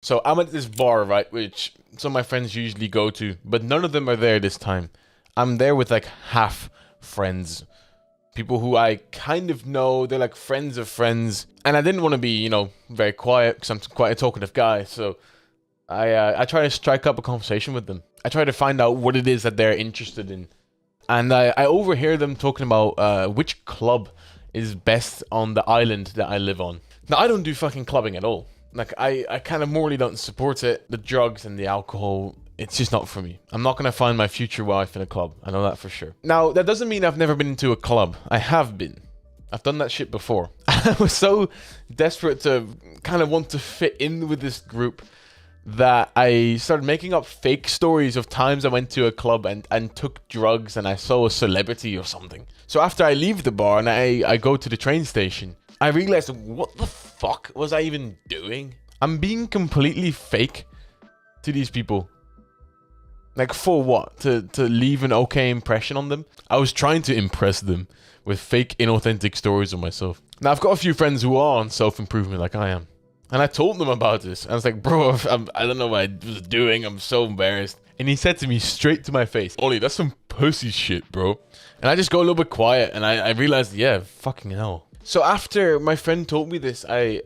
So I'm at this bar, right, which some of my friends usually go to, but none of them are there this time. I'm there with like half friends, people who I kind of know. They're like friends of friends, and I didn't want to be, very quiet because I'm quite a talkative guy. So I try to strike up a conversation with them. I try to find out what it is that they're interested in, and I overhear them talking about which club is best on the island that I live on. Now, I don't do fucking clubbing at all. Like, I kind of morally don't support it. The drugs and the alcohol, it's just not for me. I'm not going to find my future wife in a club. I know that for sure. Now, that doesn't mean I've never been into a club. I have been. I've done that shit before. I was so desperate to kind of want to fit in with this group that I started making up fake stories of times I went to a club and took drugs and I saw a celebrity or something. So after I leave the bar and I go to the train station, I realized, what the fuck was I even doing? I'm being completely fake to these people. Like, for what? To leave an okay impression on them? I was trying to impress them with fake, inauthentic stories of myself. Now, I've got a few friends who are on self-improvement like I am. And I told them about this. I was like, bro, I don't know what I was doing. I'm so embarrassed. And he said to me straight to my face, Ollie, that's some pussy shit, bro. And I just go a little bit quiet and I realized, yeah, fucking hell. So after my friend told me this, I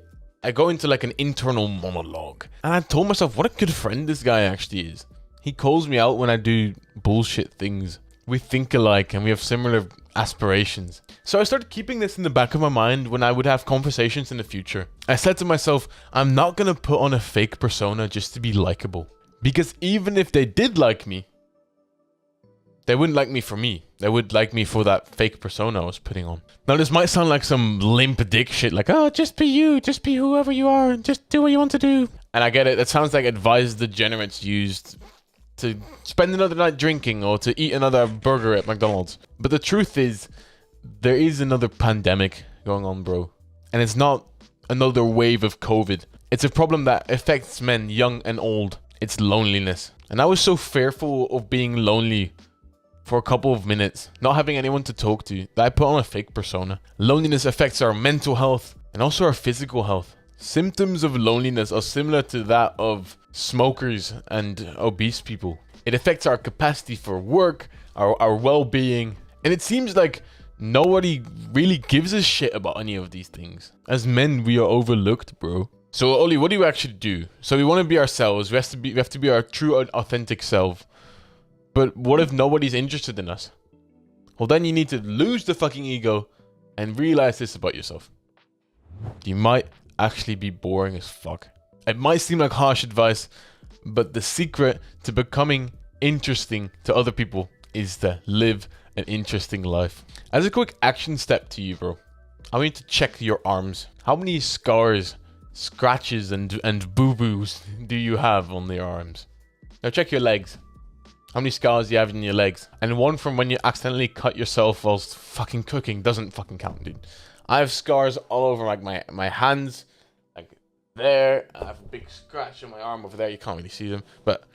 go into like an internal monologue. And I told myself, what a good friend this guy actually is. He calls me out when I do bullshit things. We think alike and we have similar aspirations. So I started keeping this in the back of my mind when I would have conversations in the future. I said to myself, I'm not gonna put on a fake persona just to be likable. Because even if they did like me, they wouldn't like me for me. They would like me for that fake persona I was putting on. Now, this might sound like some limp dick shit, like, oh, just be you, just be whoever you are, and just do what you want to do. And I get it, it sounds like advice degenerates used to spend another night drinking or to eat another burger at McDonald's. But the truth is, there is another pandemic going on, bro. And it's not another wave of COVID. It's a problem that affects men, young and old. It's loneliness. And I was so fearful of being lonely for a couple of minutes, not having anyone to talk to, that I put on a fake persona. Loneliness affects our mental health and also our physical health. Symptoms of loneliness are similar to that of smokers and obese people. It affects our capacity for work, our well-being, and it seems like nobody really gives a shit about any of these things. As men, we are overlooked, bro. So, Oli, what do we actually do? So we want to be ourselves. We have to be our true and authentic self. But what if nobody's interested in us? Well, then you need to lose the fucking ego and realize this about yourself. You might actually be boring as fuck. It might seem like harsh advice, but the secret to becoming interesting to other people is to live an interesting life. As a quick action step to you, bro, I want you to check your arms. How many scars, scratches, and boo-boos do you have on your arms? Now check your legs. How many scars do you have in your legs? And one from when you accidentally cut yourself whilst fucking cooking doesn't fucking count, dude. I have scars all over like my hands, like there. I have a big scratch on my arm over there. You can't really see them, but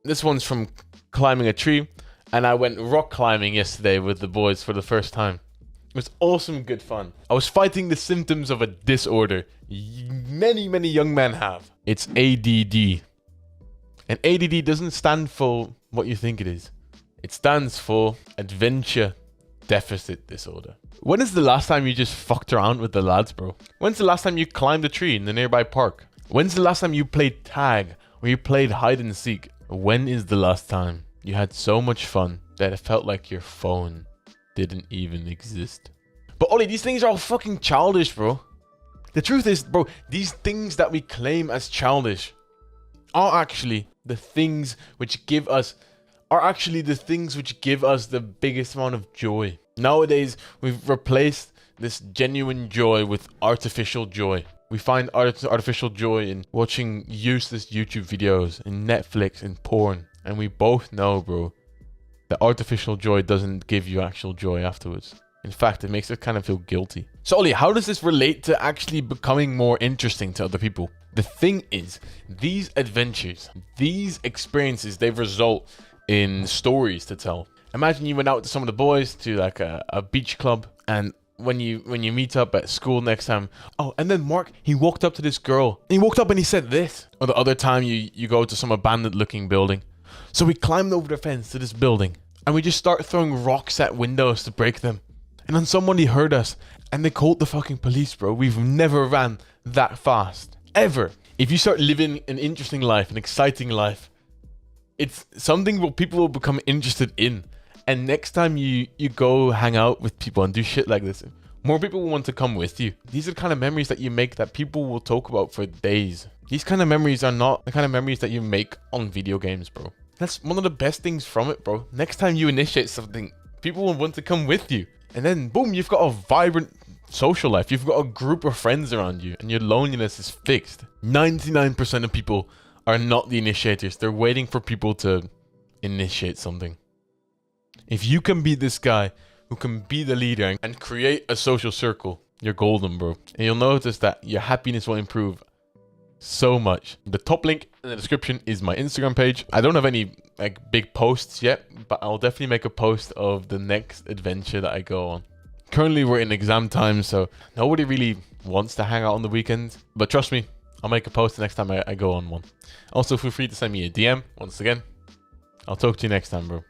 this one's from climbing a tree. And I went rock climbing yesterday with the boys for the first time. It was awesome, good fun. I was fighting the symptoms of a disorder many young men have. It's ADD. And ADD doesn't stand for what you think it is. It stands for Adventure Deficit Disorder. When is the last time you just fucked around with the lads, bro? When's the last time you climbed a tree in the nearby park? When's the last time you played tag or you played hide and seek? When is the last time you had so much fun that it felt like your phone didn't even exist? But Ollie, these things are all fucking childish, bro. The truth is, bro, these things that we claim as childish are actually the things which give us the biggest amount of joy. Nowadays, we've replaced this genuine joy with artificial joy. We find artificial joy in watching useless YouTube videos, in Netflix, in porn. And we both know, bro, that artificial joy doesn't give you actual joy afterwards. In fact, it makes us kind of feel guilty. So, Ollie, how does this relate to actually becoming more interesting to other people? The thing is, these adventures, these experiences, they result in stories to tell. Imagine you went out to some of the boys to like a beach club, and when you meet up at school next time. Oh, and then Mark, he walked up to this girl. He walked up and he said this. Or the other time you go to some abandoned looking building. So we climbed over the fence to this building and we just start throwing rocks at windows to break them. And then somebody heard us and they called the fucking police, bro. We've never ran that fast. Ever. If you start living an interesting life, an exciting life, it's something what people will become interested in. And next time you go hang out with people and do shit like this, more people will want to come with you. These are the kind of memories that you make that people will talk about for days. These kind of memories are not the kind of memories that you make on video games, bro. That's one of the best things from it, bro. Next time you initiate something, people will want to come with you. And then, boom, you've got a vibrant social life. You've got a group of friends around you and your loneliness is fixed. 99% of people are not the initiators. They're waiting for people to initiate something. If you can be this guy who can be the leader and create a social circle, you're golden, bro. And you'll notice that your happiness will improve so much. The top link in the description is my Instagram page. I don't have any like big posts yet, but I'll definitely make a post of the next adventure that I go on. Currently we're in exam time, so nobody really wants to hang out on the weekends, but trust me, I'll make a post the next time I go on one. Also, feel free to send me a DM once again. I'll talk to you next time, bro.